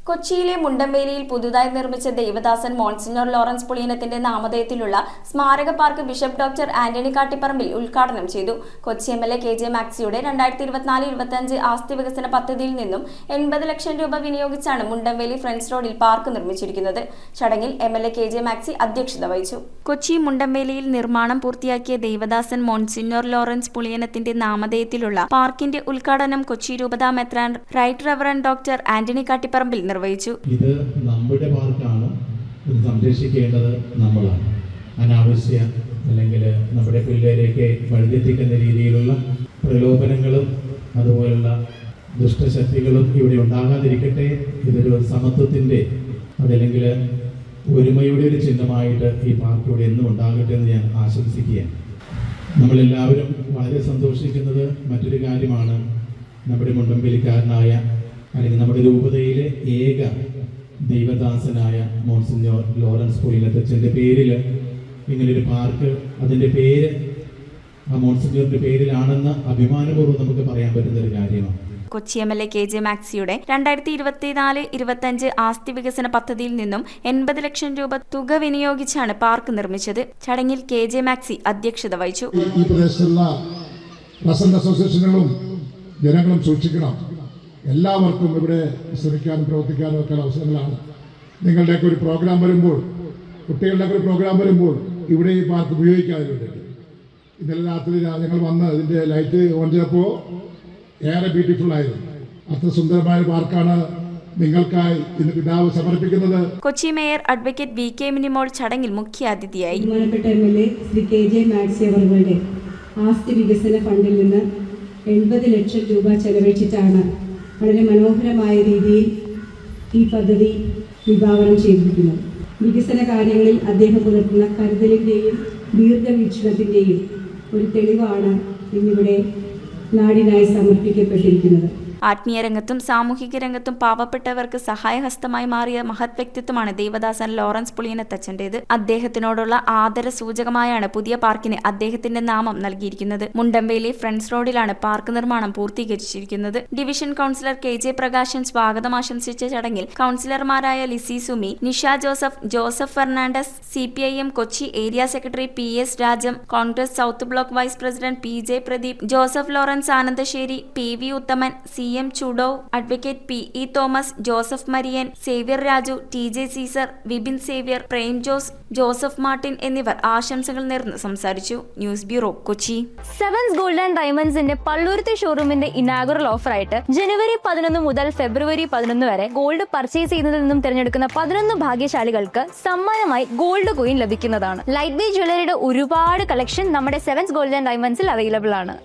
കൊച്ചിയിലെ മുണ്ടമ്പേലിയിൽ പുതുതായി നിർമ്മിച്ച ദേവദാസൻ മോൺസിഞ്ഞോർ ലോറൻസ് പുളിയനത്തിന്റെ നാമധേയത്തിലുള്ള സ്മാരക പാർക്ക് ബിഷപ്പ് ഡോക്ടർ ആന്റണി കാട്ടിപ്പറമ്പിൽ ഉദ്ഘാടനം ചെയ്തു. കൊച്ചി എം.എൽ.എ. KJ മാക്സിയുടെ 2024-25 ആസ്തി വികസന പദ്ധതിയിൽ നിന്നും 80 ലക്ഷം രൂപ വിനിയോഗിച്ചാണ് മുണ്ടമ്പേലി ഫ്രണ്ട്സ് റോഡിൽ പാർക്ക് നിർമ്മിച്ചിരിക്കുന്നത്. ചടങ്ങിൽ എം.എൽ.എ. KJ മാക്സി അധ്യക്ഷത വഹിച്ചു. കൊച്ചി മുണ്ടമ്പേലിയിൽ നിർമ്മാണം പൂർത്തിയാക്കിയ ദേവദാസൻ മോൺസിഞ്ഞോർ ലോറൻസ് പുളിയനത്തിന്റെ നാമധേയത്തിലുള്ള പാർക്കിന്റെ ഉദ്ഘാടനം കൊച്ചി രൂപതാ മെത്രാൻ റൈറ്റ് റവറൻഡ് ഡോക്ടർ ആന്റണി കാട്ടിപ്പറമ്പിൽ നിർവഹിച്ചു. ഇത് നമ്മുടെ പാർക്കാണ്, ഇത് സംരക്ഷിക്കേണ്ടത് നമ്മളാണ്. അനാവശ്യ അല്ലെങ്കിൽ നമ്മുടെ പിള്ളേരെയൊക്കെ വഴിതെറ്റിക്കുന്ന രീതിയിലുള്ള പ്രലോഭനങ്ങളും അതുപോലുള്ള ദുഷ്ടശക്തികളും ഇവിടെ ഉണ്ടാകാതിരിക്കട്ടെ. ഇതൊരു സമത്വത്തിൻ്റെ അതല്ലെങ്കിൽ ഒരുമയുടെ ഒരു ചിഹ്നമായിട്ട് ഈ പാർക്ക് ഇവിടെ എന്നും ഉണ്ടാകട്ടെ എന്ന് ഞാൻ ആശംസിക്കുകയാണ്. നമ്മളെല്ലാവരും വളരെ സന്തോഷിക്കുന്നത് മറ്റൊരു കാര്യമാണ്. നമ്മുടെ മുണ്ടമ്പേലിക്കാരനായ അല്ലെങ്കിൽ നമ്മുടെ രൂപതയിലെ ഏക ദൈവദാസനായ മോൺസിഞ്ഞോർ ലോറൻസ് പുളിയനത്തച്ഛൻ്റെ പേരിൽ ഇങ്ങനൊരു പാർക്ക്, അതിൻ്റെ പേര് ആ മോൺസിഞ്ഞോറിൻ്റെ പേരിലാണെന്ന് അഭിമാനപൂർവ്വം നമുക്ക് പറയാൻ പറ്റുന്നൊരു കാര്യമാണ്. കൊച്ചി എം.എൽ.എ. KJ മാക്സിയുടെ 2024-25 ആസ്തി വികസന പദ്ധതിയിൽ നിന്നും 80 ലക്ഷം രൂപ തുക വിനിയോഗിച്ചാണ് പാർക്ക് നിർമ്മിച്ചത്. ചടങ്ങിൽ KJ മാക്സി അധ്യക്ഷത വഹിച്ചു. ഈ പ്രദേശത്തുള്ള റെസിഡന്റ് അസോസിയേഷനുകളും ജനങ്ങളും സൂക്ഷിക്കണം. എല്ലാവർക്കും ഇവിടെ ശ്രമിക്കാനും പ്രവർത്തിക്കാനും ഒക്കെ അവസരങ്ങളാണ്. നിങ്ങളുടെയൊക്കെ ഒരു പ്രോഗ്രാം വരുമ്പോൾ, കുട്ടികളുടെയൊക്കെ ഒരു പ്രോഗ്രാം വരുമ്പോൾ ഇവിടെ ഈ പാർക്ക് ഉപയോഗിക്കാതിരുന്നത്. ഇന്നലെ രാത്രി ഞങ്ങൾ വന്ന് ഇതിൻ്റെ ലൈറ്റ് ഓൺ ചെയ്തപ്പോൾ ഏറെ ബ്യൂട്ടിഫുൾ ആയിരുന്നു. അത്ര സുന്ദരമായ പാർക്കാണ് നിങ്ങൾക്കായി ഇന്ന് പിതാവ് സമർപ്പിക്കുന്നത്. Kochi mayor advocate VK Minimol ചടങ്ങിൽ മുഖ്യാതിഥിയായി. ബഹുമാനപ്പെട്ട എം.എൽ.എ. ശ്രീ KJ മാക്സി അവരുടെ ആസ്തി വികസന ഫണ്ടിൽ നിന്ന് 80 ലക്ഷം രൂപ ചെലവഴിച്ചിട്ടാണ് വളരെ മനോഹരമായ രീതിയിൽ ഈ പദ്ധതി വിഭാവനം ചെയ്തിരിക്കുന്നത്. വികസന കാര്യങ്ങളിൽ അദ്ദേഹം പുലർത്തുന്ന കരുതലിൻ്റെയും ദീർഘവീക്ഷണത്തിൻ്റെയും ഒരു തെളിവാണ് ഇന്നിവിടെ നാടിനായി സമർപ്പിക്കപ്പെട്ടിരിക്കുന്നത്. ആത്മീയ രംഗത്തും സാമൂഹിക രംഗത്തും പാവപ്പെട്ടവർക്ക് സഹായഹസ്തമായി മാറിയ മഹത് വ്യക്തിത്വമാണ് ദേവദാസൻ ലോറൻസ് പുളിയനത്തച്ഛൻ്റേത്. അദ്ദേഹത്തിനോടുള്ള ആദര സൂചകമായാണ് പുതിയ പാർക്കിന് അദ്ദേഹത്തിന്റെ നാമം നൽകിയിരിക്കുന്നത്. മുണ്ടമ്പേലി ഫ്രണ്ട്സ് റോഡിലാണ് പാർക്ക് നിർമ്മാണം പൂർത്തീകരിച്ചിരിക്കുന്നത്. ഡിവിഷൻ കൗൺസിലർ KJ പ്രകാശൻ സ്വാഗതം ആശംസിച്ച ചടങ്ങിൽ കൗൺസിലർമാരായ Lissy Sumi, Nisha Joseph, Joseph Fernandez, CPIM Kochi area secretary PS Rajam, Congress south block vice president PJ Pradeep, Joseph Lawrence Anandassery, PV Uthaman, CM ചുഡോവ്, advocate PE Thomas, Joseph Marian, Xavier Raju, TJ Caesar, Vipin Xavier, Prem Jose, Joseph Martin എന്നിവർ ആശംസകൾ നേർന്ന് സംസാരിച്ചു. News bureau, Kochi. Sevens Gold and ഡയമണ്ട്സിന്റെ പള്ളുരുത്തി ഷോറൂമിന്റെ ഇനാഗുറൽ ഓഫറായിട്ട് ജനുവരി 11 മുതൽ ഫെബ്രുവരി 11 വരെ ഗോൾഡ് പർച്ചേസ് ചെയ്യുന്നതിൽ നിന്നും തിരഞ്ഞെടുക്കുന്ന 11 ഭാഗ്യശാലികൾക്ക് സമ്മാനമായി ഗോൾഡ് കോയിൻ ലഭിക്കുന്നതാണ്. ലൈറ്റ് വെയ്റ്റ് ജ്വല്ലറിയുടെ ഒരുപാട് കളക്ഷൻ നമ്മുടെ സെവൻസ് ഗോൾഡ് ആൻഡ് ഡയമണ്ട്സിൽ അവൈലബിൾ ആണ്.